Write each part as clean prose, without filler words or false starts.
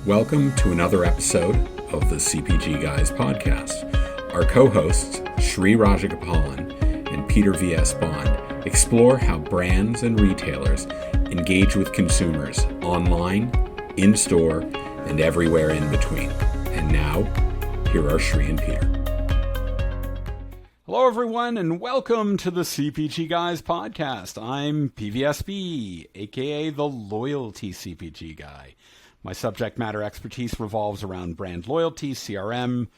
Welcome to another episode of the CPG Guys podcast. Our co-hosts, Shri Rajagopalan and Peter V.S. Bond, explore how brands and retailers engage with consumers online, in-store, and everywhere in between. And now, here are Shri and Peter. Hello, everyone, and welcome to the CPG Guys podcast. I'm PVSB, aka the Loyalty CPG Guy. My subject matter expertise revolves around brand loyalty, CRM,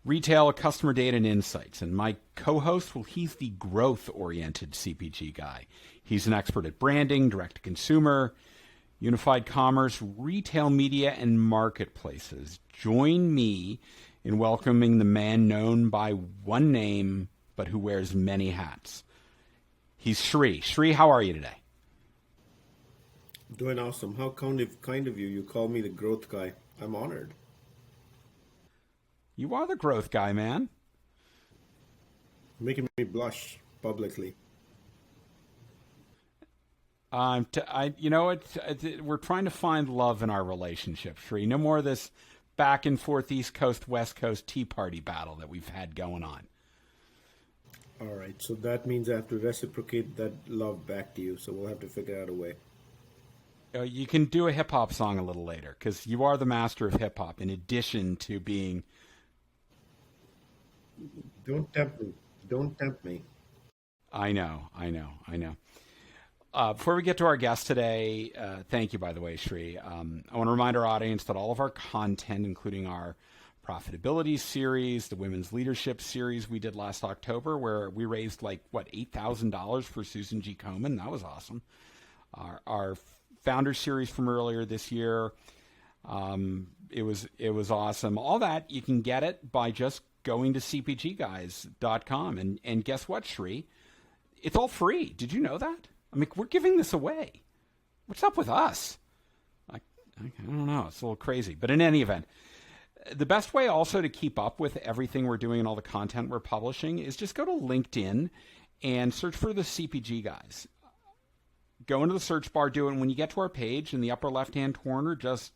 retail, customer data, and insights. And my co-host, well, he's the growth-oriented CPG guy. He's an expert at branding, direct-to-consumer, unified commerce, retail media, and marketplaces. Join me in welcoming the man known by one name, but who wears many hats. He's Shri. Shri, how are you today? Doing awesome. How kind of you. You call me the growth guy. I'm honored. You are the growth guy, man. Making me blush publicly. We're trying to find love in our relationship, Shri. No more of this back and forth East Coast, West Coast Tea Party battle that we've had going on. All right. So that means I have to reciprocate that love back to you. So we'll have to figure out a way. You can do a hip-hop song a little later, because you are the master of hip-hop, in addition to being... Don't tempt me. Don't tempt me. I know. Before we get to our guest today, thank you, by the way, Shri. I want to remind our audience that all of our content, including our profitability series, the women's leadership series we did last October, where we raised $8,000 for Susan G. Komen. That was awesome. Our Founder series from earlier this year, it was awesome. All that, you can get it by just going to CPGGuys.com. And guess what, Shri? It's all free. Did you know that? I mean, we're giving this away. What's up with us? I don't know. It's a little crazy. But in any event, the best way also to keep up with everything we're doing and all the content we're publishing is just go to LinkedIn and search for the CPG Guys. Go into the search bar, do it, and when you get to our page in the upper left-hand corner, just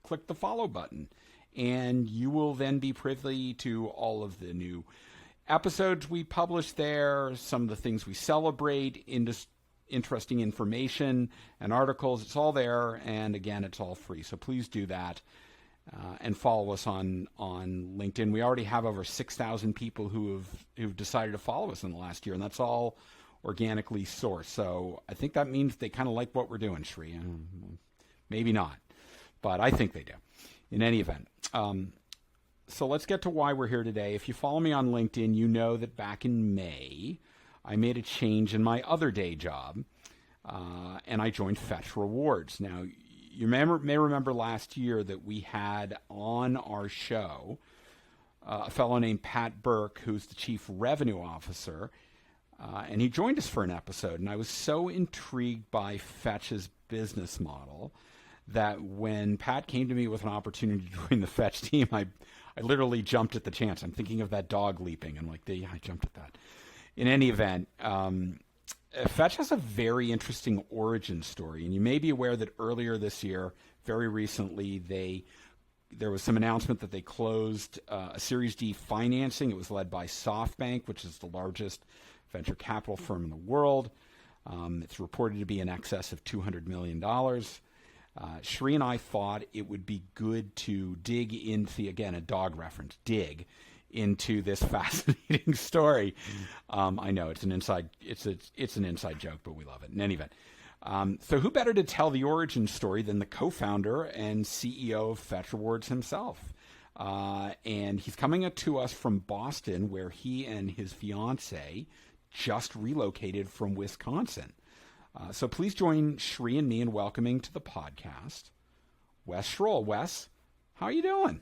click the follow button, and you will then be privy to all of the new episodes we publish there, some of the things we celebrate, interesting information and articles. It's all there, and again, it's all free. So please do that and follow us on LinkedIn. We already have over 6,000 people who've decided to follow us in the last year, and that's all organically sourced. So I think that means they kind of like what we're doing, Shri. Maybe not, but I think they do. In any event, so let's get to why we're here today. If you follow me on LinkedIn, you know that back in May, I made a change in my other day job, and I joined Fetch Rewards. Now, you may remember last year that we had on our show a fellow named Pat Burke, who's the Chief Revenue Officer, and he joined us for an episode, and I was so intrigued by Fetch's business model that when Pat came to me with an opportunity to join the Fetch team, I literally jumped at the chance. I'm thinking of that dog leaping. I'm like, yeah, I jumped at that. In any event, Fetch has a very interesting origin story, and you may be aware that earlier this year, very recently, there was some announcement that they closed a Series D financing. It was led by SoftBank, which is the largest venture capital firm in the world. It's reported to be in excess of $200 million. Shri and I thought it would be good to dig into, again, a dog reference, dig into this fascinating story. I know it's an inside joke, but we love it. In any event, so who better to tell the origin story than the co-founder and CEO of Fetch Rewards himself? And he's coming to us from Boston, where he and his fiance just relocated from Wisconsin. So please join Shri and me in welcoming to the podcast Wes Schroll. Wes, how are you doing?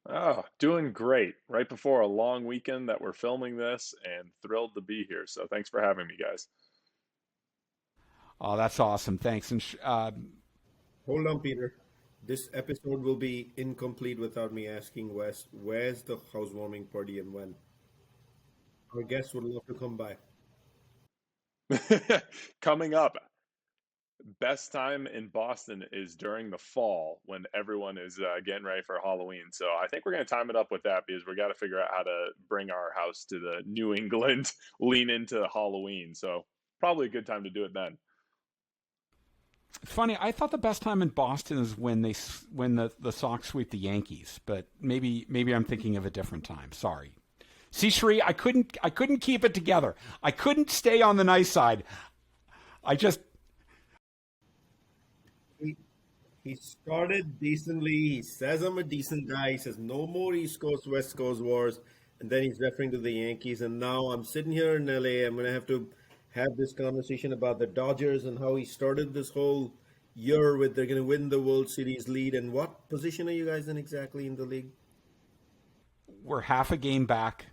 Oh, doing great. Right before a long weekend that we're filming this, and thrilled to be here. So thanks for having me, guys. Oh, that's awesome. Thanks. And Hold on, Peter. This episode will be incomplete without me asking Wes, where's the housewarming party and when? Our guests would love to come by. Coming up, Best time in Boston is during the fall when everyone is getting ready for Halloween. So I think we're going to time it up with that because we got to figure out how to bring our house to the New England lean into Halloween. So probably a good time to do it then. It's funny. I thought the best time in Boston is when the Sox sweep the Yankees, but maybe I'm thinking of a different time. Sorry. See, Shree, I couldn't keep it together. I couldn't stay on the nice side. I just He started decently. He says I'm a decent guy. He says no more East Coast West Coast wars, and then he's referring to the Yankees. And now I'm sitting here in LA. I'm gonna have to have this conversation about the Dodgers and how he started this whole year with they're gonna win the World Series lead. And what position are you guys in exactly in the league? we're half a game back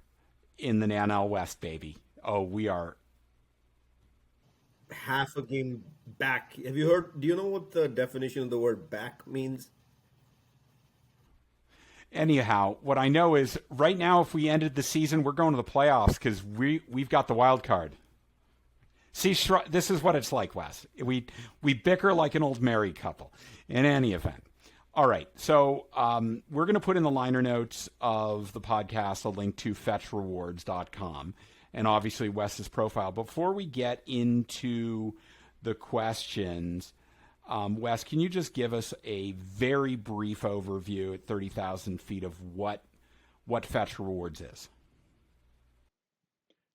in the NL West, baby. Oh, we are. Half a game back. Have you heard? Do you know what the definition of the word back means? Anyhow, what I know is right now, if we ended the season, we're going to the playoffs because we've got the wild card. See, this is what it's like, Wes. We bicker like an old married couple. In any event, all right. So we're going to put in the liner notes of the podcast a link to fetchrewards.com and obviously Wes's profile. Before we get into the questions, Wes, can you just give us a very brief overview at 30,000 feet of what Fetch Rewards is?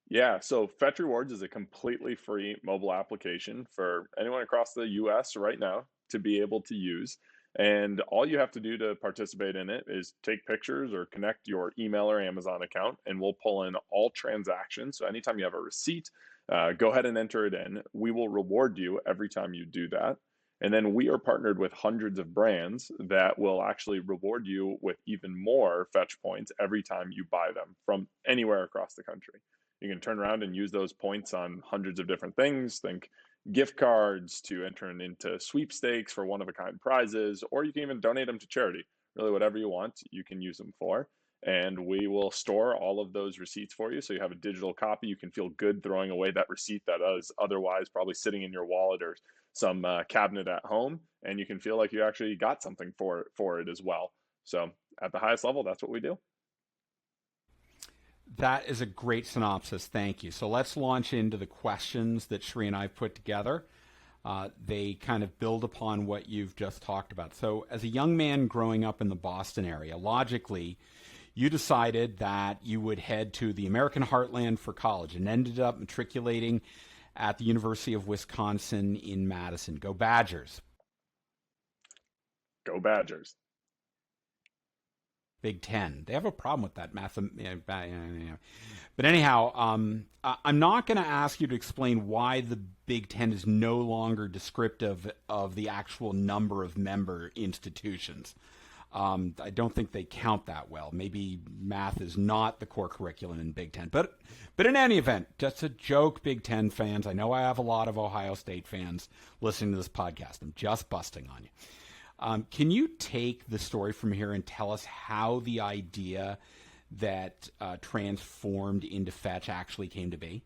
Yeah, so Fetch Rewards is a completely free mobile application for anyone across the US right now to be able to use. And all you have to do to participate in it is take pictures or connect your email or Amazon account, and we'll pull in all transactions. So anytime you have a receipt, go ahead and enter it in. We will reward you every time you do that. And then we are partnered with hundreds of brands that will actually reward you with even more Fetch points every time you buy them from anywhere across the country. You can turn around and use those points on hundreds of different things. Think gift cards to enter into sweepstakes for one-of-a-kind prizes, or you can even donate them to charity. Really, whatever you want, you can use them for. And we will store all of those receipts for you. So you have a digital copy. You can feel good throwing away that receipt that is otherwise probably sitting in your wallet or some cabinet at home. And you can feel like you actually got something for it as well. So at the highest level, that's what we do. That is a great synopsis. Thank you. So let's launch into the questions that Shree and I put together. They kind of build upon what you've just talked about. So as a young man growing up in the Boston area, logically, you decided that you would head to the American heartland for college and ended up matriculating at the University of Wisconsin in Madison. Go Badgers. Go Badgers. Big Ten. They have a problem with that math. But anyhow, I'm not going to ask you to explain why the Big Ten is no longer descriptive of the actual number of member institutions. I don't think they count that well. Maybe math is not the core curriculum in Big Ten. But in any event, just a joke, Big Ten fans. I know I have a lot of Ohio State fans listening to this podcast. I'm just busting on you. Can you take the story from here and tell us how the idea that transformed into Fetch actually came to be?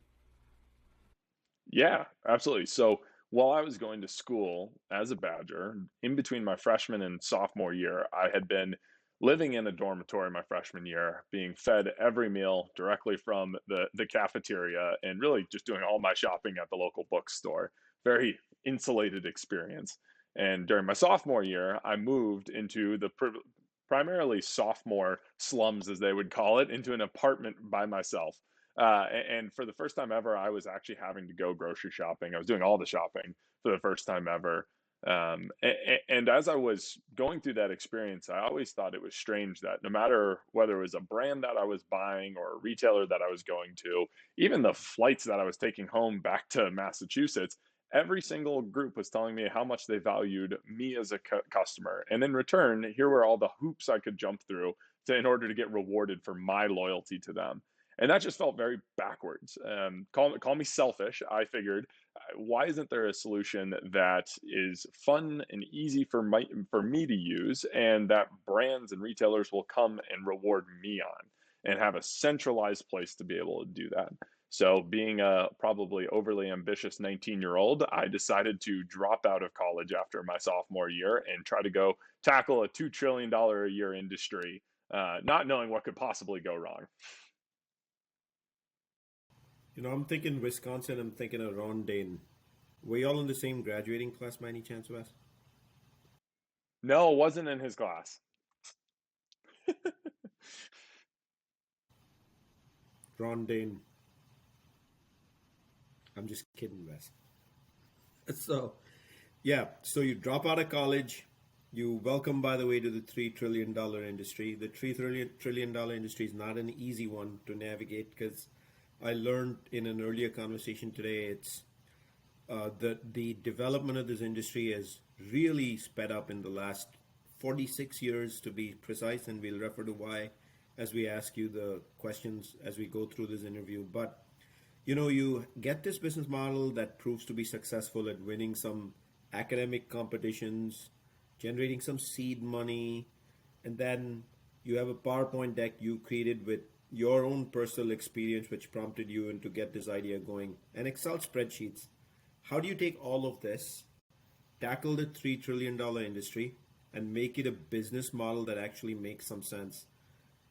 Yeah, absolutely. So while I was going to school as a Badger, in between my freshman and sophomore year, I had been living in a dormitory my freshman year, being fed every meal directly from the cafeteria and really just doing all my shopping at the local bookstore. Very insulated experience. And during my sophomore year, I moved into the primarily sophomore slums, as they would call it, into an apartment by myself. And for the first time ever, I was actually having to go grocery shopping. I was doing all the shopping for the first time ever. And as I was going through that experience, I always thought it was strange that no matter whether it was a brand that I was buying or a retailer that I was going to, even the flights that I was taking home back to Massachusetts, every single group was telling me how much they valued me as a customer. And in return, here were all the hoops I could jump through in order to get rewarded for my loyalty to them. And that just felt very backwards. Call me selfish. I figured, why isn't there a solution that is fun and easy for me to use, and that brands and retailers will come and reward me on, and have a centralized place to be able to do that? So, being a probably overly ambitious 19-year-old, I decided to drop out of college after my sophomore year and try to go tackle a $2 trillion a year industry, not knowing what could possibly go wrong. I'm thinking Wisconsin. I'm thinking of Ron Dane. Were you all in the same graduating class by any chance, Wes? No, it wasn't in his class. Ron Dane. I'm just kidding, Wes. So, yeah, so you drop out of college. You welcome, by the way, to the $3 trillion industry. The $3 trillion industry is not an easy one to navigate because I learned in an earlier conversation today it's the development of this industry has really sped up in the last 46 years to be precise, and we'll refer to why as we ask you the questions as we go through this interview. But you get this business model that proves to be successful at winning some academic competitions, generating some seed money, and then you have a PowerPoint deck you created with your own personal experience, which prompted you and to get this idea going, and Excel spreadsheets. How do you take all of this, tackle the $3 trillion industry, and make it a business model that actually makes some sense?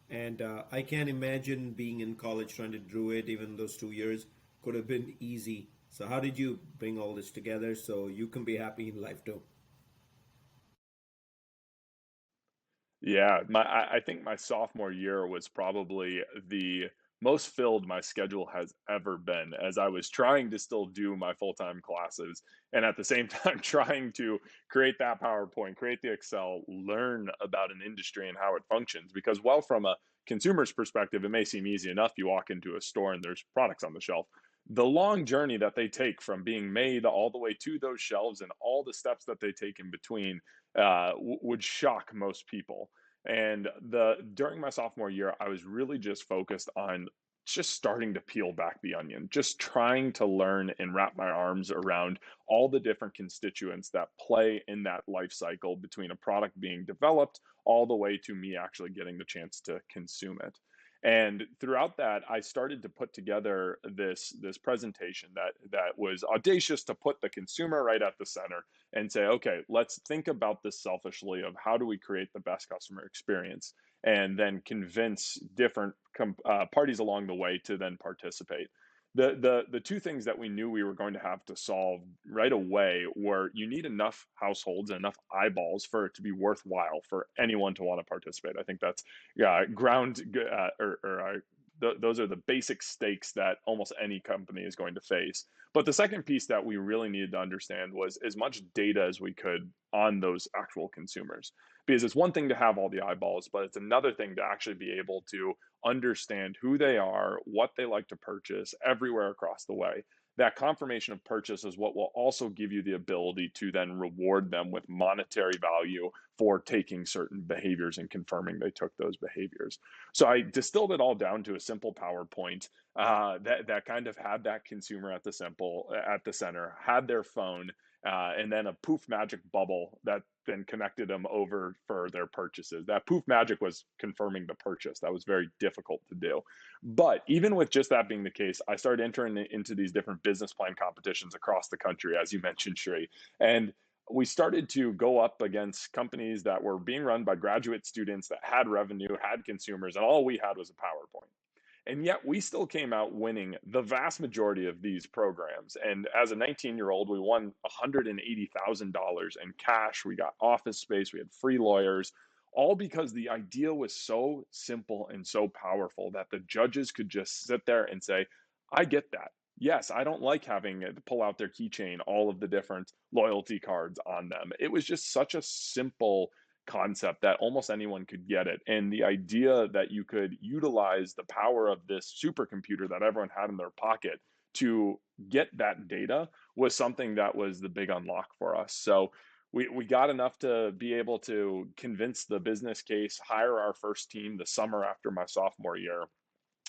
And I can't imagine being in college trying to do it, even those 2 years could have been easy. So, how did you bring all this together so you can be happy in life too? Yeah, I think my sophomore year was probably the most filled my schedule has ever been, as I was trying to still do my full-time classes and at the same time trying to create that PowerPoint, create the Excel, learn about an industry and how it functions. Because while from a consumer's perspective, it may seem easy enough, you walk into a store and there's products on the shelf. The long journey that they take from being made all the way to those shelves and all the steps that they take in between would shock most people. And the during my sophomore year, I was really just focused on just starting to peel back the onion, just trying to learn and wrap my arms around all the different constituents that play in that life cycle between a product being developed all the way to me actually getting the chance to consume it. And throughout that, I started to put together this presentation that was audacious to put the consumer right at the center and say, okay, let's think about this selfishly of how do we create the best customer experience, and then convince different parties along the way to then participate. The two things that we knew we were going to have to solve right away were you need enough households and enough eyeballs for it to be worthwhile for anyone to want to participate. I think that's ground those are the basic stakes that almost any company is going to face. But the second piece that we really needed to understand was as much data as we could on those actual consumers. Because it's one thing to have all the eyeballs, but it's another thing to actually be able to understand who they are, what they like to purchase everywhere across the way. That confirmation of purchase is what will also give you the ability to then reward them with monetary value for taking certain behaviors and confirming they took those behaviors. So I distilled it all down to a simple PowerPoint that kind of had that consumer at the center, had their phone, and then a poof magic bubble that then connected them over for their purchases. That poof magic was confirming the purchase. That was very difficult to do. But even with just that being the case, I started entering into these different business plan competitions across the country, as you mentioned, Shri. And we started to go up against companies that were being run by graduate students that had revenue, had consumers, and all we had was a PowerPoint. And yet we still came out winning the vast majority of these programs. And as a 19-year-old, we won $180,000 in cash. We got office space. We had free lawyers, all because the idea was so simple and so powerful that the judges could just sit there and say, I get that. Yes, I don't like having to pull out their keychain, all of the different loyalty cards on them. It was just such a simple concept that almost anyone could get it. And the idea that you could utilize the power of this supercomputer that everyone had in their pocket to get that data was something that was the big unlock for us. So we got enough to be able to convince the business case, hire our first team the summer after my sophomore year.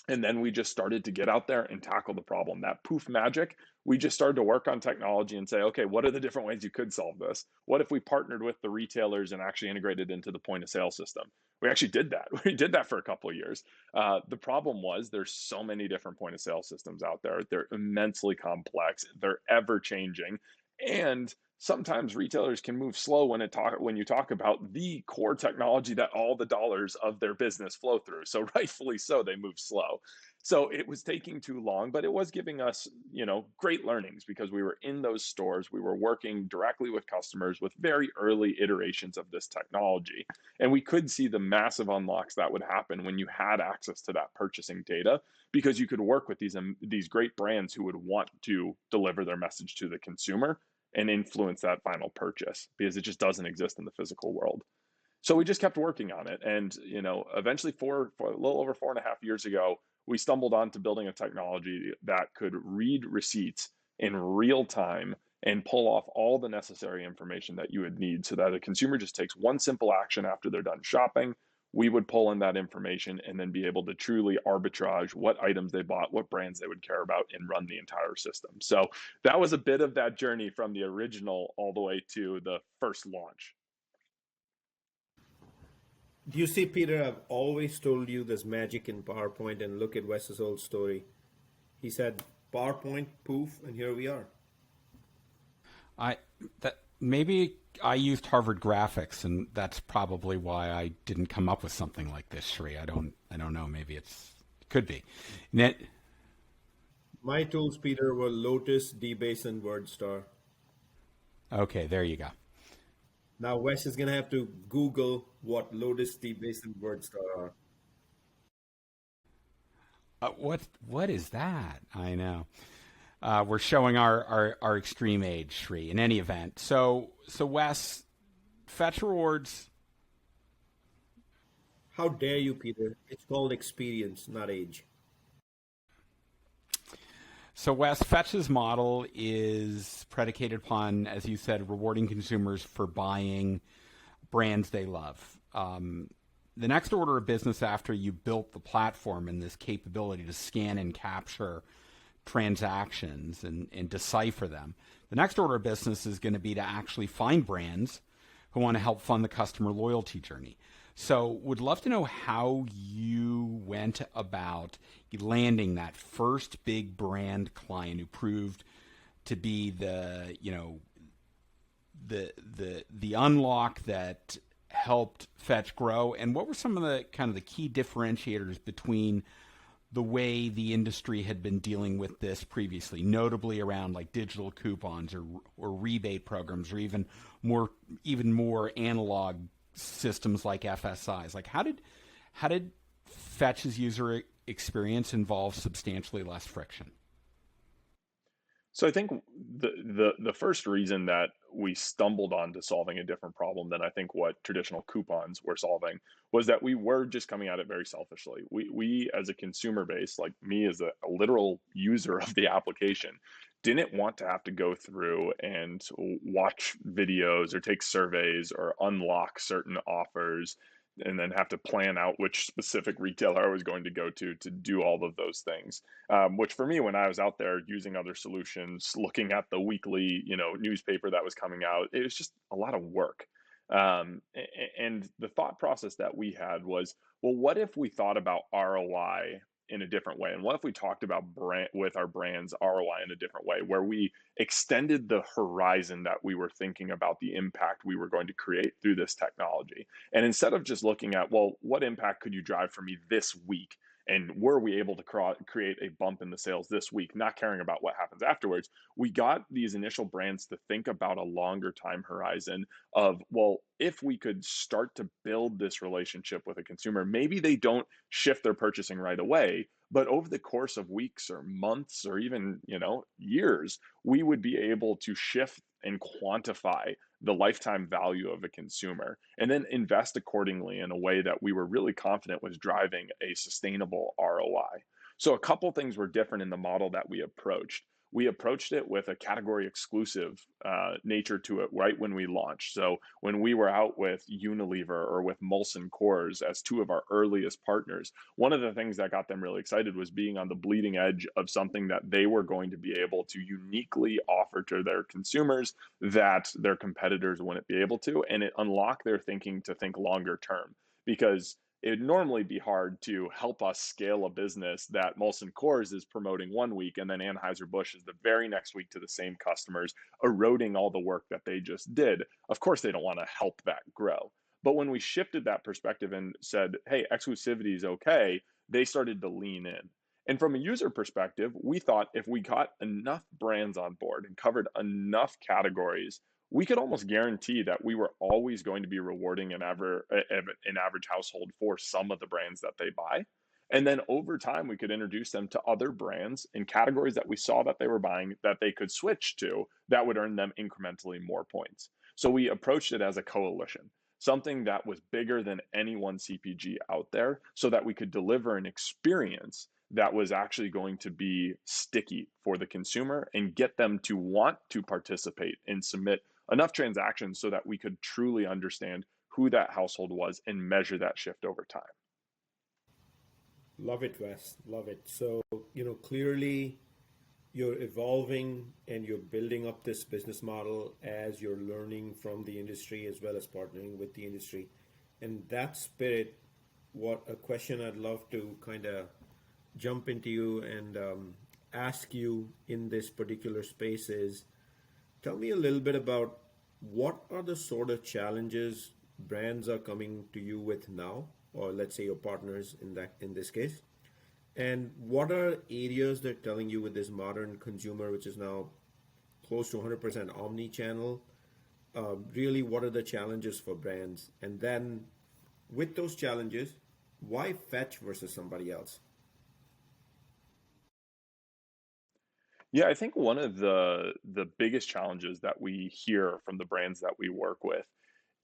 And then we just started to get out there and tackle the problem. That poof magic, we just started to work on technology and say, okay, what are the different ways you could solve this? What if we partnered with the retailers and actually integrated into the point of sale system? We actually did that. We did that for a couple of years. The problem was there's so many different point of sale systems out there. They're immensely complex. They're ever changing, and sometimes retailers can move slow when you talk about the core technology that all the dollars of their business flow through. So rightfully so, they move slow. So it was taking too long, but it was giving us, great learnings because we were in those stores. We were working directly with customers with very early iterations of this technology. And we could see the massive unlocks that would happen when you had access to that purchasing data, because you could work with these great brands who would want to deliver their message to the consumer and influence that final purchase, because it just doesn't exist in the physical world. So we just kept working on it. And, eventually for a little over 4.5 years ago, we stumbled onto building a technology that could read receipts in real time and pull off all the necessary information that you would need, so that a consumer just takes one simple action after they're done shopping. We would pull in that information and then be able to truly arbitrage what items they bought, what brands they would care about, and run the entire system. So that was a bit of that journey from the original all the way to the first launch. Do you see, Peter? I've always told you there's magic in PowerPoint, and look at Wes's old story. He said PowerPoint, poof, and here we are. Maybe I used Harvard graphics, and that's probably why I didn't come up with something like this, Shri. I don't know. Maybe it could be. My tools, Peter, were Lotus, DBase, and WordStar. Okay, there you go. Now Wes is gonna have to Google what Lotus, DBase, and WordStar are. What is that? I know. We're showing our extreme age, Shri. In any event, so Wes, fetch rewards. How dare you, Peter? It's called experience, not age. So Wes, Fetch's model is predicated upon, as you said, rewarding consumers for buying brands they love. The next order of business after you built the platform and this capability to scan and capture transactions and decipher them, the next order of business is going to be to actually find brands who want to help fund the customer loyalty journey. So would love to know how you went about landing that first big brand client who proved to be the unlock that helped Fetch grow, and what were some of the kind of the key differentiators between the way the industry had been dealing with this previously, notably around like digital coupons or rebate programs, or even more analog systems like FSIs. Like how did Fetch's user experience involve substantially less friction? So I think the first reason that we stumbled onto solving a different problem than I think what traditional coupons were solving was that we were just coming at it very selfishly. We as a consumer base, like me as a literal user of the application, didn't want to have to go through and watch videos or take surveys or unlock certain offers and then have to plan out which specific retailer I was going to go to do all of those things. Which for me, when I was out there using other solutions, looking at the weekly, newspaper that was coming out, it was just a lot of work. And the thought process that we had was, well, what if we thought about ROI in a different way? And what if we talked about with our brands ROI in a different way, where we extended the horizon that we were thinking about the impact we were going to create through this technology? And instead of just looking at, well, what impact could you drive for me this week? And were we able to create a bump in the sales this week, not caring about what happens afterwards? We got these initial brands to think about a longer time horizon of, well, if we could start to build this relationship with a consumer, maybe they don't shift their purchasing right away, but over the course of weeks or months or even, years, we would be able to shift and quantify the lifetime value of a consumer and then invest accordingly in a way that we were really confident was driving a sustainable ROI. So a couple things were different in the model that we approached. We approached it with a category exclusive nature to it right when we launched. So when we were out with Unilever or with Molson Coors as two of our earliest partners, one of the things that got them really excited was being on the bleeding edge of something that they were going to be able to uniquely offer to their consumers that their competitors wouldn't be able to, and it unlocked their thinking to think longer term. because it would normally be hard to help us scale a business that Molson Coors is promoting one week and then Anheuser-Busch is the very next week to the same customers, eroding all the work that they just did. Of course, they don't want to help that grow. But when we shifted that perspective and said, hey, exclusivity is okay, they started to lean in. And from a user perspective, we thought if we got enough brands on board and covered enough categories, we could almost guarantee that we were always going to be rewarding an average household for some of the brands that they buy. And then over time, we could introduce them to other brands in categories that we saw that they were buying that they could switch to that would earn them incrementally more points. So we approached it as a coalition, something that was bigger than any one CPG out there, so that we could deliver an experience that was actually going to be sticky for the consumer and get them to want to participate and submit enough transactions so that we could truly understand who that household was and measure that shift over time. Love it, Wes. Love it. So, clearly you're evolving and you're building up this business model as you're learning from the industry as well as partnering with the industry. In that spirit, what a question I'd love to kind of jump into you and ask you in this particular space is, tell me a little bit about what are the sort of challenges brands are coming to you with now, or let's say your partners in this case, and what are areas they're telling you with this modern consumer, which is now close to 100% omni-channel? Really, what are the challenges for brands? And then with those challenges, why Fetch versus somebody else? Yeah, I think one of the biggest challenges that we hear from the brands that we work with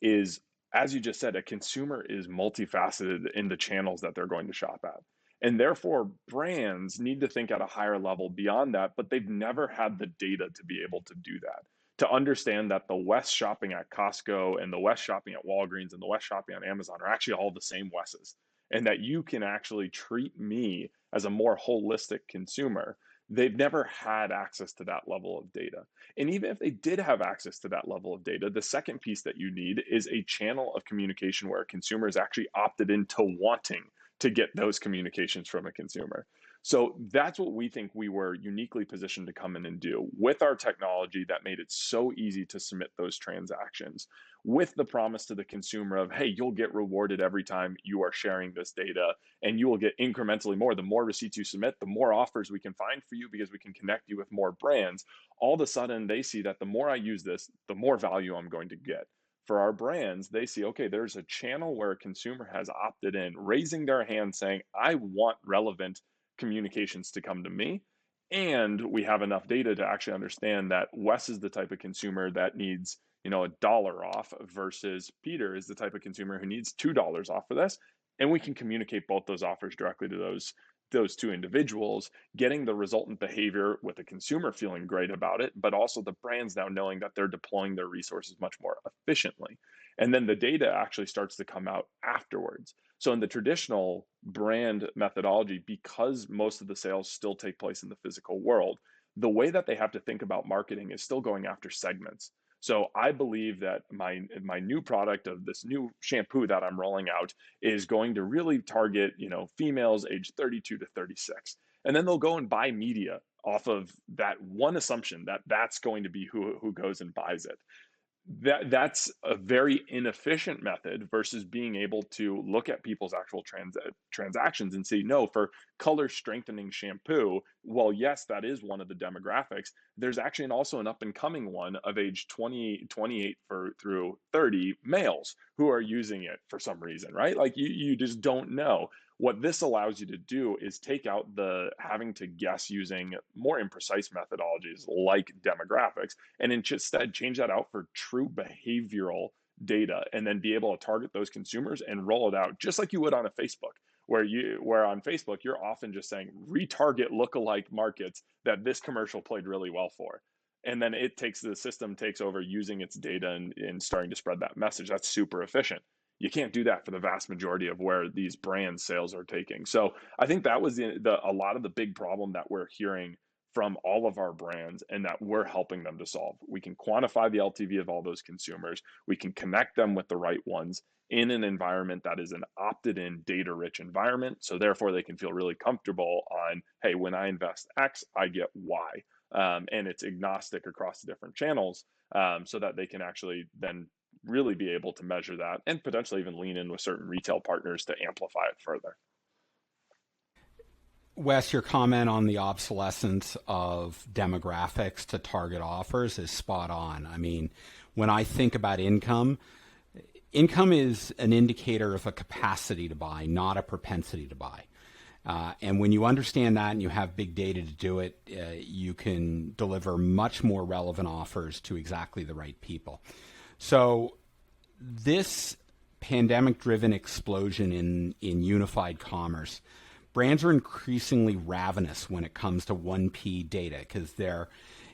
is, as you just said, a consumer is multifaceted in the channels that they're going to shop at. And therefore, brands need to think at a higher level beyond that, but they've never had the data to be able to do that. To understand that the Wes shopping at Costco and the Wes shopping at Walgreens and the Wes shopping on Amazon are actually all the same Wes's, and that you can actually treat me as a more holistic consumer. They've never had access to that level of data. And even if they did have access to that level of data, the second piece that you need is a channel of communication where a consumer is actually opted into wanting to get those communications from a consumer. So that's what we think we were uniquely positioned to come in and do with our technology that made it so easy to submit those transactions, with the promise to the consumer of, hey, you'll get rewarded every time you are sharing this data, and you will get incrementally more. The more receipts you submit, the more offers we can find for you because we can connect you with more brands. All of a sudden, they see that the more I use this, the more value I'm going to get. For our brands, they see, okay, there's a channel where a consumer has opted in, raising their hand saying, I want relevant communications to come to me. And we have enough data to actually understand that Wes is the type of consumer that needs, $1 off versus Peter is the type of consumer who needs $2 off for this. And we can communicate both those offers directly to those two individuals, getting the resultant behavior with the consumer feeling great about it, but also the brands now knowing that they're deploying their resources much more efficiently. And then the data actually starts to come out afterwards. So in the traditional brand methodology, because most of the sales still take place in the physical world, the way that they have to think about marketing is still going after segments. So I believe that my new product of this new shampoo that I'm rolling out is going to really target, females age 32 to 36. And then they'll go and buy media off of that one assumption that that's going to be who goes and buys it. That's a very inefficient method versus being able to look at people's actual transactions and say, no, for color strengthening shampoo, well, yes, that is one of the demographics. There's actually also an up and coming one of age 28 through 30 males who are using it for some reason, right? Like you just don't know. What this allows you to do is take out the having to guess using more imprecise methodologies like demographics, and instead change that out for true behavioral data, and then be able to target those consumers and roll it out just like you would on a Facebook, where on Facebook, you're often just saying retarget lookalike markets that this commercial played really well for. And then the system takes over using its data and starting to spread that message. That's super efficient. You can't do that for the vast majority of where these brand sales are taking. So I think that was a lot of the big problem that we're hearing from all of our brands and that we're helping them to solve. We can quantify the LTV of all those consumers. We can connect them with the right ones in an environment that is an opted-in, data-rich environment. So therefore, they can feel really comfortable on, hey, when I invest X, I get Y. And it's agnostic across the different channels, so that they can actually then really be able to measure that and potentially even lean in with certain retail partners to amplify it further. Wes, your comment on the obsolescence of demographics to target offers is spot on. I mean, when I think about income is an indicator of a capacity to buy, not a propensity to buy. And when you understand that and you have big data to do it, you can deliver much more relevant offers to exactly the right people. So this pandemic-driven explosion in unified commerce, brands are increasingly ravenous when it comes to 1P data because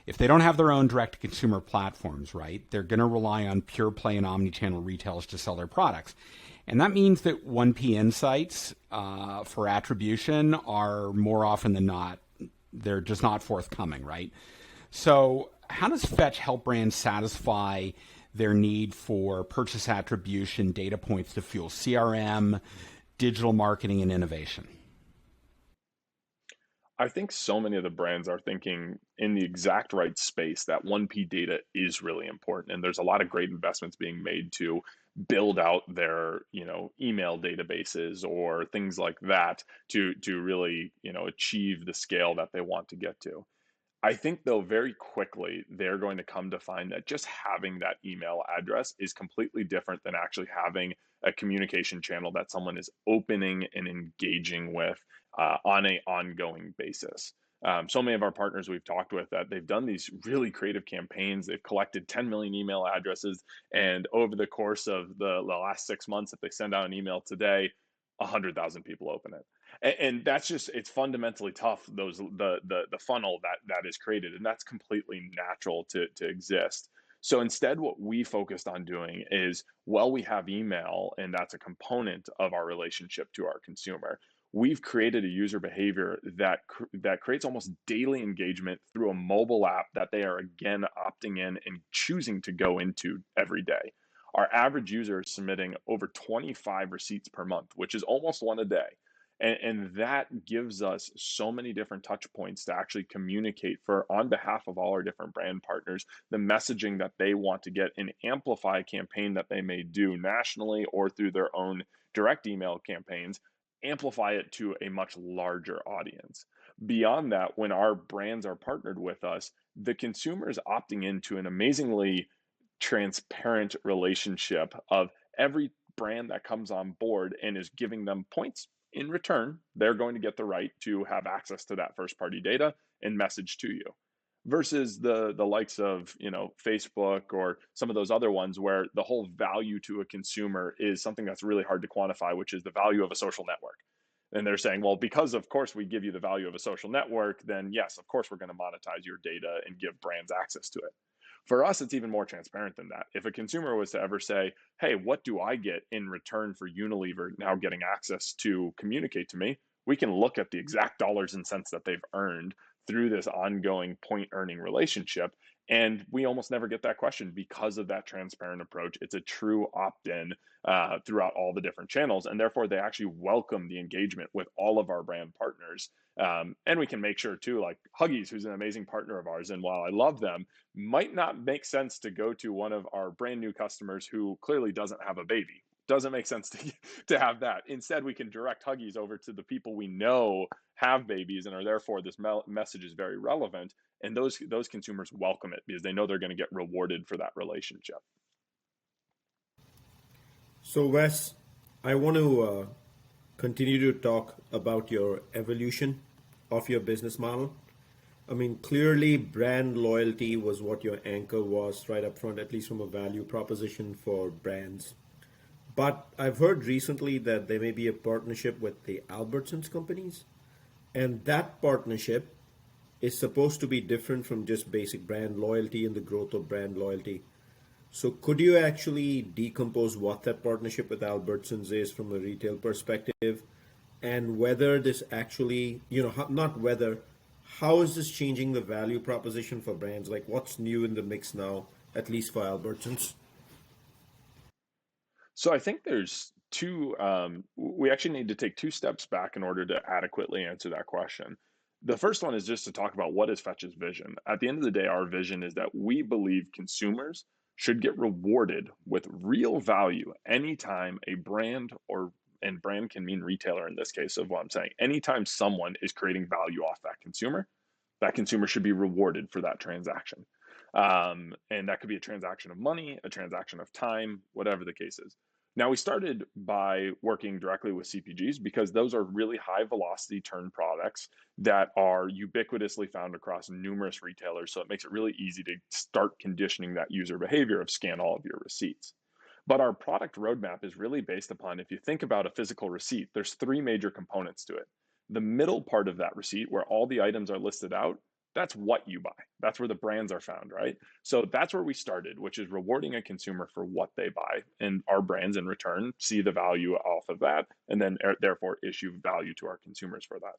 if they don't have their own direct-to-consumer platforms, right, they're going to rely on pure play and omnichannel retailers to sell their products. And that means that 1P insights for attribution are more often than not, they're just not forthcoming, right? So how does Fetch help brands satisfy their need for purchase attribution data points to fuel CRM, digital marketing, and innovation? I think so many of the brands are thinking in the exact right space that 1P data is really important. And there's a lot of great investments being made to build out their, email databases or things like that to really, achieve the scale that they want to get to. I think, though, very quickly they're going to come to find that just having that email address is completely different than actually having a communication channel that someone is opening and engaging with on an ongoing basis. So many of our partners we've talked with that they've done these really creative campaigns. They've collected 10 million email addresses, and over the course of the last 6 months, if they send out an email today, 100,000 people open it. And that's just, it's fundamentally tough, the funnel that is created, and that's completely natural to exist. So instead, what we focused on doing is, well, we have email and that's a component of our relationship to our consumer. We've created a user behavior that creates almost daily engagement through a mobile app that they are again opting in and choosing to go into every day. Our average user is submitting over 25 receipts per month, which is almost one a day. And that gives us so many different touch points to actually communicate on behalf of all our different brand partners, the messaging that they want to get and amplify a campaign that they may do nationally or through their own direct email campaigns, amplify it to a much larger audience. Beyond that, when our brands are partnered with us, the consumer is opting into an amazingly transparent relationship of every brand that comes on board and is giving them points in return. They're going to get the right to have access to that first party data and message to you, versus the likes of Facebook or some of those other ones where the whole value to a consumer is something that's really hard to quantify, which is the value of a social network. And they're saying, well, because of course we give you the value of a social network, then yes, of course we're going to monetize your data and give brands access to it. For us, it's even more transparent than that. If a consumer was to ever say, hey, what do I get in return for Unilever now getting access to communicate to me? We can look at the exact dollars and cents that they've earned through this ongoing point earning relationship. And we almost never get that question because of that transparent approach. It's a true opt-in throughout all the different channels. And therefore, they actually welcome the engagement with all of our brand partners. And we can make sure too, like Huggies, who's an amazing partner of ours, and while I love them, might not make sense to go to one of our brand new customers who clearly doesn't have a baby. Doesn't make sense to have that. Instead, we can direct Huggies over to the people we know have babies and are therefore this message is very relevant. And those consumers welcome it because they know they're going to get rewarded for that relationship. So, Wes, I want to continue to talk about your evolution of your business model. I mean, clearly brand loyalty was what your anchor was right up front, at least from a value proposition for brands. But I've heard recently that there may be a partnership with the Albertsons companies, and that partnership is supposed to be different from just basic brand loyalty and the growth of brand loyalty. So could you actually decompose what that partnership with Albertsons is from a retail perspective, and whether this actually, not whether, how is this changing the value proposition for brands? Like what's new in the mix now, at least for Albertsons? So I think there's two, we actually need to take two steps back in order to adequately answer that question. The first one is just to talk about what is Fetch's vision. At the end of the day, our vision is that we believe consumers should get rewarded with real value anytime a brand or and brand can mean retailer in this case of what I'm saying. Anytime someone is creating value off that consumer should be rewarded for that transaction. And that could be a transaction of money, a transaction of time, whatever the case is. Now, we started by working directly with CPGs because those are really high velocity turn products that are ubiquitously found across numerous retailers. So it makes it really easy to start conditioning that user behavior of scan all of your receipts. But our product roadmap is really based upon, if you think about a physical receipt, there's three major components to it. The middle part of that receipt, where all the items are listed out, that's what you buy. That's where the brands are found, right? So that's where we started, which is rewarding a consumer for what they buy. And our brands in return see the value off of that and then therefore issue value to our consumers for that.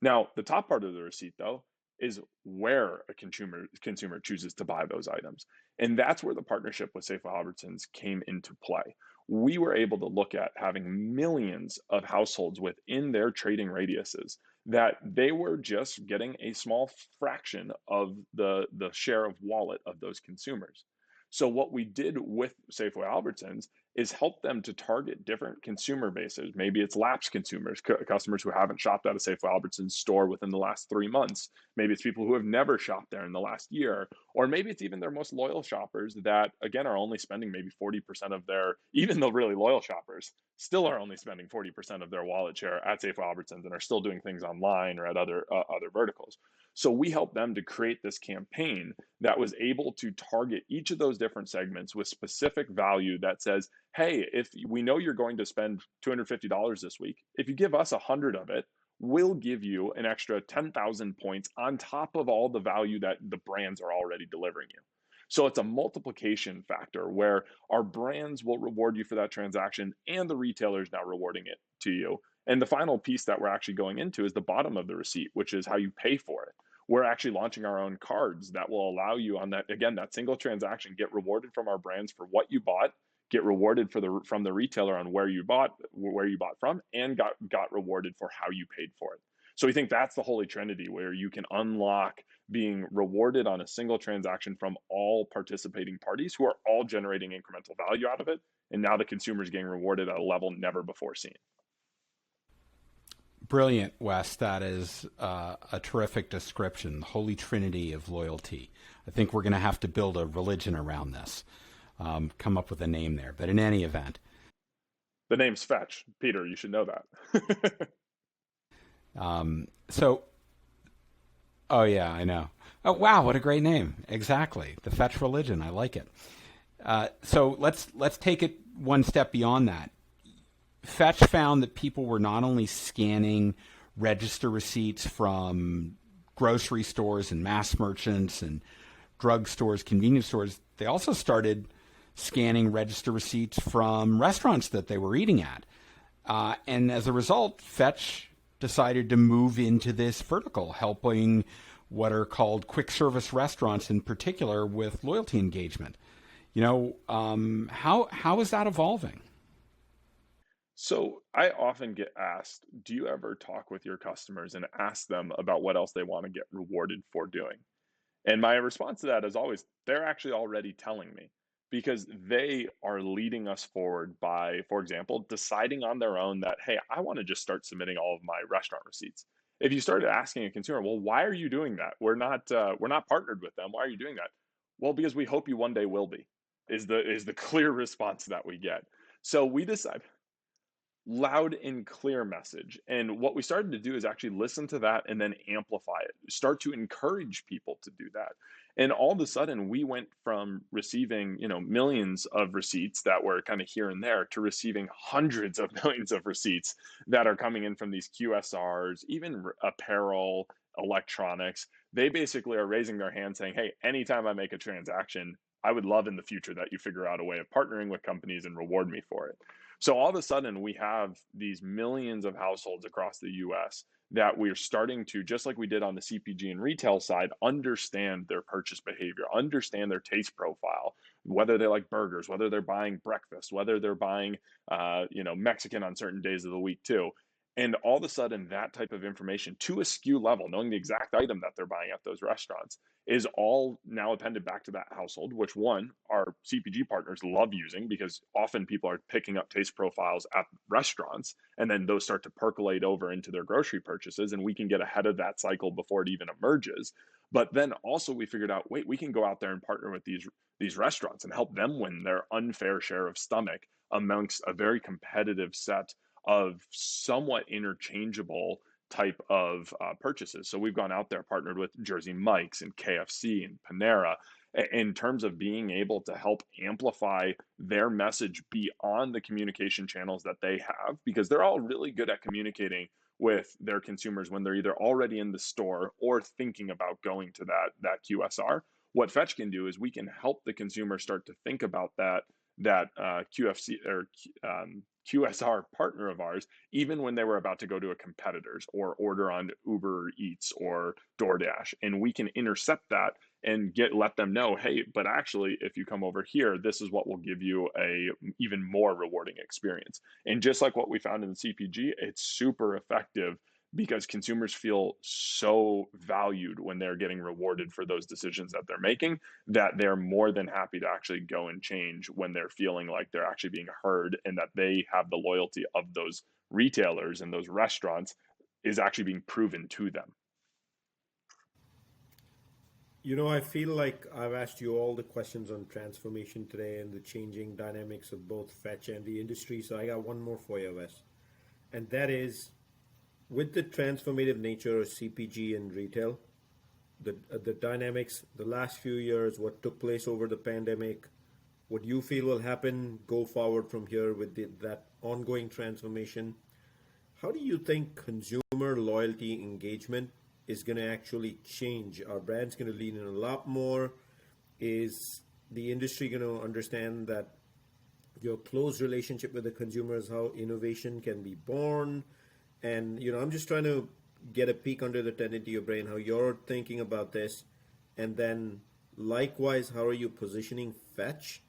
Now, the top part of the receipt, though, is where a consumer chooses to buy those items. And that's where the partnership with Safe Albertsons came into play. We were able to look at having millions of households within their trading radiuses that they were just getting a small fraction of the share of wallet of those consumers. So what we did with Safeway Albertsons is help them to target different consumer bases. Maybe it's lapsed consumers, customers who haven't shopped at a Safeway Albertsons store within the last 3 months. Maybe it's people who have never shopped there in the last year, or maybe it's even their most loyal shoppers that, again, are only spending maybe 40% of their, even the really loyal shoppers, still are only spending 40% of their wallet share at Safeway Albertsons and are still doing things online or at other verticals. So we helped them to create this campaign that was able to target each of those different segments with specific value that says, hey, if we know you're going to spend $250 this week, if you give us 100 of it, we'll give you an extra 10,000 points on top of all the value that the brands are already delivering you. So it's a multiplication factor where our brands will reward you for that transaction and the retailer is now rewarding it to you. And the final piece that we're actually going into is the bottom of the receipt, which is how you pay for it. We're actually launching our own cards that will allow you on that, again, that single transaction, get rewarded from our brands for what you bought, get rewarded from the retailer on where you bought from, and got rewarded for how you paid for it. So we think that's the holy trinity where you can unlock being rewarded on a single transaction from all participating parties who are all generating incremental value out of it. And now the consumer is getting rewarded at a level never before seen. Brilliant, Wes. That is a terrific description, the holy trinity of loyalty. I think we're going to have to build a religion around this, come up with a name there. But in any event. The name's Fetch. Peter, you should know that. Oh yeah, I know. Oh wow, what a great name! Exactly, the Fetch religion. I like it. So let's take it one step beyond that. Fetch found that people were not only scanning register receipts from grocery stores and mass merchants and drug stores, convenience stores. They also started scanning register receipts from restaurants that they were eating at. And as a result, Fetch decided to move into this vertical, helping what are called quick service restaurants in particular with loyalty engagement. How is that evolving? So I often get asked, do you ever talk with your customers and ask them about what else they want to get rewarded for doing? And my response to that is always, they're actually already telling me because they are leading us forward by, for example, deciding on their own that, hey, I want to just start submitting all of my restaurant receipts. If you started asking a consumer, well, why are you doing that? We're not partnered with them. Why are you doing that? Well, because we hope you one day will be, is the clear response that we get. So we decide loud and clear message. And what we started to do is actually listen to that and then amplify it, start to encourage people to do that. And all of a sudden we went from receiving, millions of receipts that were kind of here and there to receiving hundreds of millions of receipts that are coming in from these QSRs, even apparel, electronics. They basically are raising their hand saying, hey, anytime I make a transaction, I would love in the future that you figure out a way of partnering with companies and reward me for it. So all of a sudden, we have these millions of households across the US that we're starting to, just like we did on the CPG and retail side, understand their purchase behavior, understand their taste profile, whether they like burgers, whether they're buying breakfast, whether they're buying, Mexican on certain days of the week too. And all of a sudden, that type of information to a SKU level, knowing the exact item that they're buying at those restaurants, is all now appended back to that household, which one, our CPG partners love using because often people are picking up taste profiles at restaurants and then those start to percolate over into their grocery purchases and we can get ahead of that cycle before it even emerges. But then also we figured out, wait, we can go out there and partner with these restaurants and help them win their unfair share of stomach amongst a very competitive set of somewhat interchangeable type of purchases. So we've gone out there, partnered with Jersey Mike's and KFC and Panera in terms of being able to help amplify their message beyond the communication channels that they have, because they're all really good at communicating with their consumers when they're either already in the store or thinking about going to that QSR. What Fetch can do is we can help the consumer start to think about that QFC or QSR partner of ours, even when they were about to go to a competitor's or order on Uber Eats or DoorDash. And we can intercept that and let them know, hey, but actually, if you come over here, this is what will give you a even more rewarding experience. And just like what we found in the CPG, it's super effective because consumers feel so valued when they're getting rewarded for those decisions that they're making, that they're more than happy to actually go and change when they're feeling like they're actually being heard and that they have the loyalty of those retailers and those restaurants is actually being proven to them. I feel like I've asked you all the questions on transformation today and the changing dynamics of both Fetch and the industry. So I got one more for you, Wes. And that is, with the transformative nature of CPG and retail, the dynamics, the last few years, what took place over the pandemic, what you feel will happen go forward from here with that ongoing transformation, how do you think consumer loyalty engagement is going to actually change? Are brands going to lean in a lot more? Is the industry going to understand that your close relationship with the consumer is how innovation can be born? And I'm just trying to get a peek under the tent into your brain, how you're thinking about this, and then likewise, how are you positioning Fetch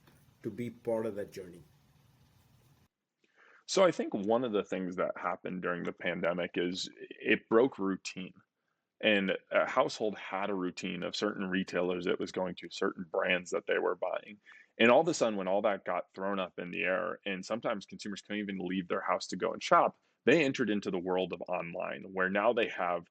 to be part of that journey? So I think one of the things that happened during the pandemic is it broke routine. And a household had a routine of certain retailers it was going to, certain brands that they were buying. And all of a sudden, when all that got thrown up in the air, and sometimes consumers couldn't even leave their house to go and shop, they entered into the world of online, where now they have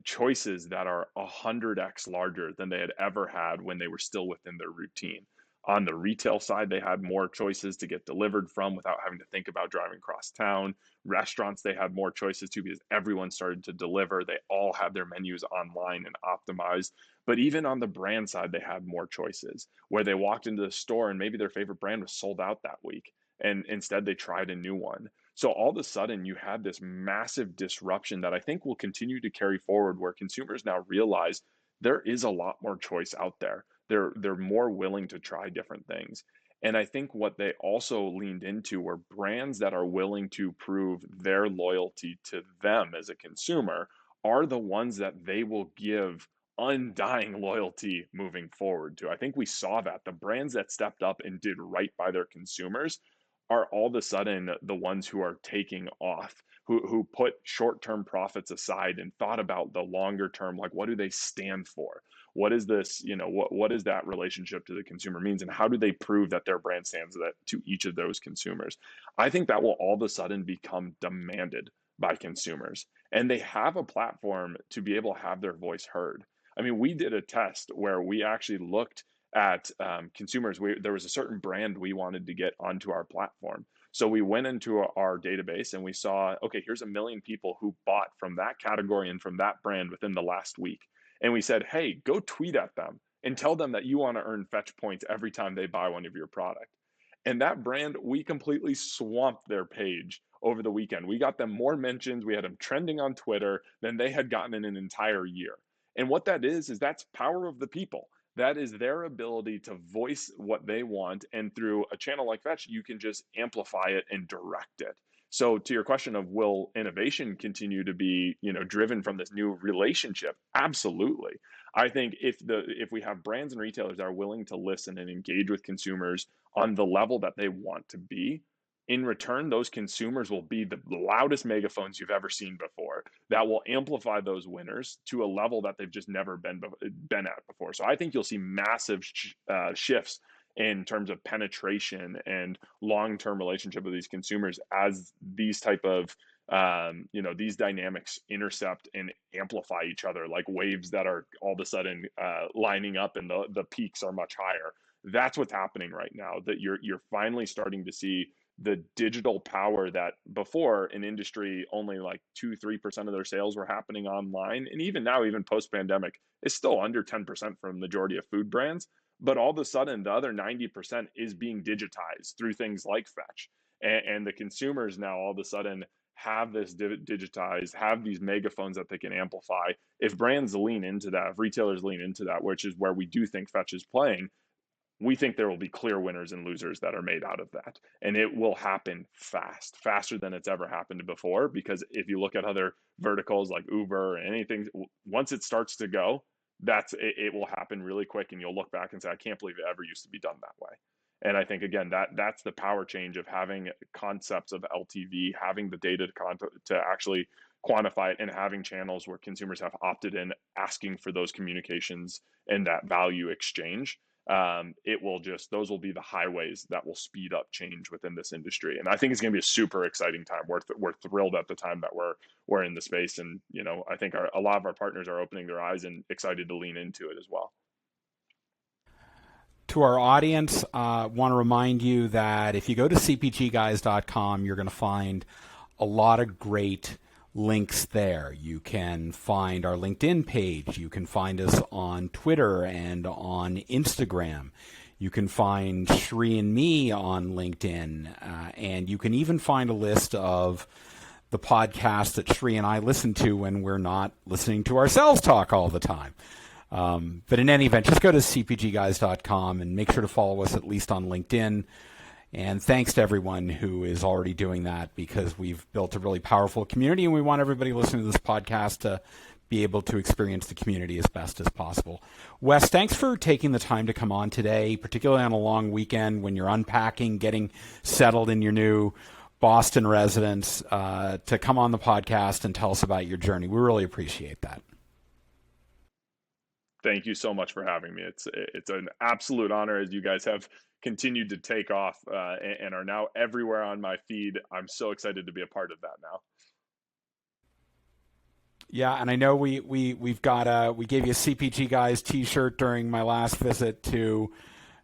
choices that are 100x larger than they had ever had when they were still within their routine. On the retail side, they had more choices to get delivered from without having to think about driving across town. Restaurants, they had more choices too because everyone started to deliver. They all had their menus online and optimized. But even on the brand side, they had more choices where they walked into the store and maybe their favorite brand was sold out that week. And instead, they tried a new one. So all of a sudden, you had this massive disruption that I think will continue to carry forward, where consumers now realize there is a lot more choice out there. They're more willing to try different things. And I think what they also leaned into were brands that are willing to prove their loyalty to them as a consumer are the ones that they will give undying loyalty moving forward to. I think we saw that the brands that stepped up and did right by their consumers are all of a sudden the ones who are taking off, who put short-term profits aside and thought about the longer term, like what do they stand for? What is this, what is that relationship to the consumer means, and how do they prove that their brand stands that to each of those consumers? I think that will all of a sudden become demanded by consumers, and they have a platform to be able to have their voice heard. I mean, we did a test where we actually looked at consumers. There was a certain brand we wanted to get onto our platform. So we went into our database and we saw, okay, here's 1 million people who bought from that category and from that brand within the last week. And we said, hey, go tweet at them and tell them that you want to earn Fetch points every time they buy one of your product. And that brand, we completely swamped their page over the weekend. We got them more mentions. We had them trending on Twitter than they had gotten in an entire year. And what that is that's power of the people. That is their ability to voice what they want. And through a channel like Fetch, you can just amplify it and direct it. So to your question of will innovation continue to be, driven from this new relationship? Absolutely. I think if we have brands and retailers that are willing to listen and engage with consumers on the level that they want to be, in return, those consumers will be the loudest megaphones you've ever seen before that will amplify those winners to a level that they've just never been at before. So I think you'll see massive shifts in terms of penetration and long-term relationship with these consumers as these type of these dynamics intercept and amplify each other like waves that are all of a sudden lining up, and the peaks are much higher. That's what's happening right now, that you're finally starting to see the digital power that before an industry only like 2-3% of their sales were happening online, and even now, even post pandemic, is still under 10% for the majority of food brands. But all of a sudden, the other 90% is being digitized through things like Fetch, and the consumers now all of a sudden have this digitized, have these megaphones that they can amplify. If brands lean into that, if retailers lean into that, which is where we do think Fetch is playing, we think there will be clear winners and losers that are made out of that. And it will happen faster than it's ever happened before. Because if you look at other verticals like Uber or anything, once it starts to go, it will happen really quick. And you'll look back and say, I can't believe it ever used to be done that way. And I think, again, that's the power change of having concepts of LTV, having the data to actually quantify it, and having channels where consumers have opted in, asking for those communications and that value exchange. Those will be the highways that will speed up change within this industry. And I think it's going to be a super exciting time. We're thrilled at the time that we're in the space. And, I think a lot of our partners are opening their eyes and excited to lean into it as well. To our audience, I want to remind you that if you go to CPGGuys.com, you're going to find a lot of great links there. You can find our LinkedIn page. You can find us on Twitter and on Instagram. You can find Shri and me on LinkedIn. And you can even find a list of the podcasts that Shri and I listen to when we're not listening to ourselves talk all the time. But in any event, just go to CPGGuys.com and make sure to follow us at least on LinkedIn. And thanks to everyone who is already doing that, because we've built a really powerful community, and we want everybody listening to this podcast to be able to experience the community as best as possible. Wes, thanks for taking the time to come on today, particularly on a long weekend when you're unpacking, getting settled in your new Boston residence, to come on the podcast and tell us about your journey. We really appreciate that. Thank you so much for having me. It's an absolute honor, as you guys have continued to take off and are now everywhere on my feed. I'm so excited to be a part of that now. Yeah, and I know we gave you a CPG Guys T-shirt during my last visit to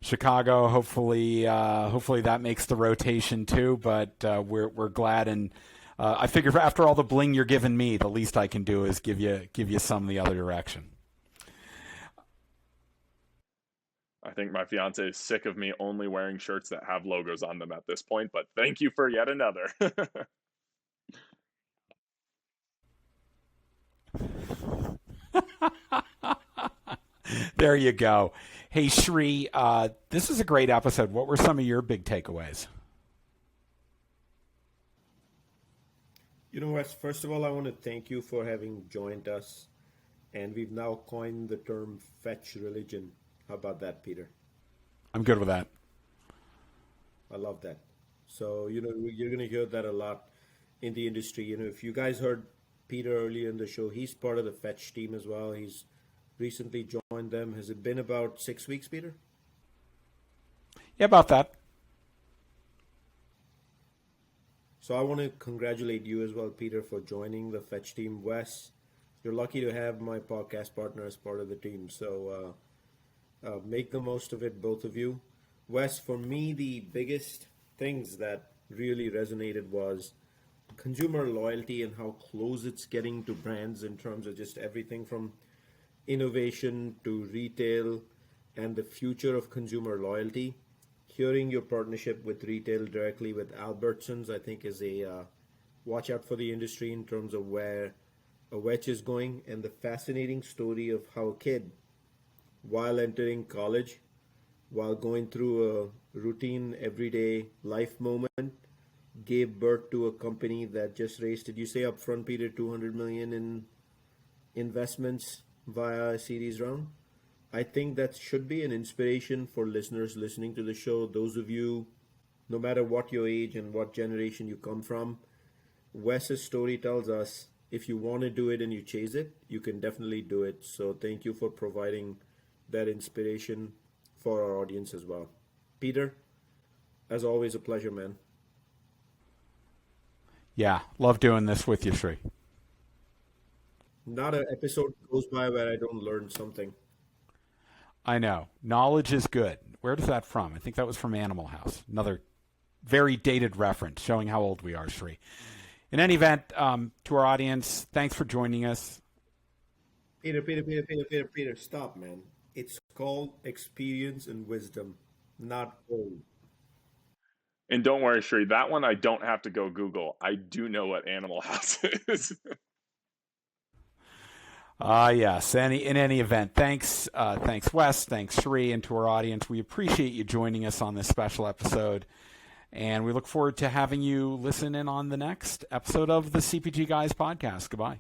Chicago. Hopefully that makes the rotation too. But we're glad, and I figure after all the bling you're giving me, the least I can do is give you some the other direction. I think my fiance is sick of me only wearing shirts that have logos on them at this point, but thank you for yet another. There you go. Hey, Shri, this is a great episode. What were some of your big takeaways? Wes, first of all, I want to thank you for having joined us. And we've now coined the term fetch religion. How about that, Peter? I'm good with that. I love that. So, you're going to hear that a lot in the industry. If you guys heard Peter earlier in the show, he's part of the Fetch team as well. He's recently joined them. Has it been about 6 weeks, Peter? Yeah, about that. So I want to congratulate you as well, Peter, for joining the Fetch team. Wes, you're lucky to have my podcast partner as part of the team. So, make the most of it, both of you. Wes, for me, the biggest things that really resonated was consumer loyalty and how close it's getting to brands in terms of just everything from innovation to retail and the future of consumer loyalty. Hearing your partnership with retail directly with Albertsons, I think, is a watch out for the industry in terms of where a wedge is going, and the fascinating story of how a kid, while entering college, while going through a routine everyday life moment, gave birth to a company that just raised, did you say upfront, Peter, 200 million in investments via a series round? I think that should be an inspiration for listeners listening to the show. Those of you, no matter what your age and what generation you come from, Wes's story tells us if you want to do it and you chase it, you can definitely do it. So thank you for providing that inspiration for our audience as well. Peter, as always, a pleasure, man. Yeah, love doing this with you, Sri. Not an episode goes by where I don't learn something. I know. Knowledge is good. Where is that from? I think that was from Animal House. Another very dated reference showing how old we are, Sri. In any event, to our audience, thanks for joining us. Peter, stop, man. It's called experience and wisdom, not old. And don't worry, Sri, that one I don't have to go Google. I do know what Animal House is. Yes. In any event, thanks, Wes. Thanks, Sri, and to our audience. We appreciate you joining us on this special episode, and we look forward to having you listen in on the next episode of the CPG Guys podcast. Goodbye.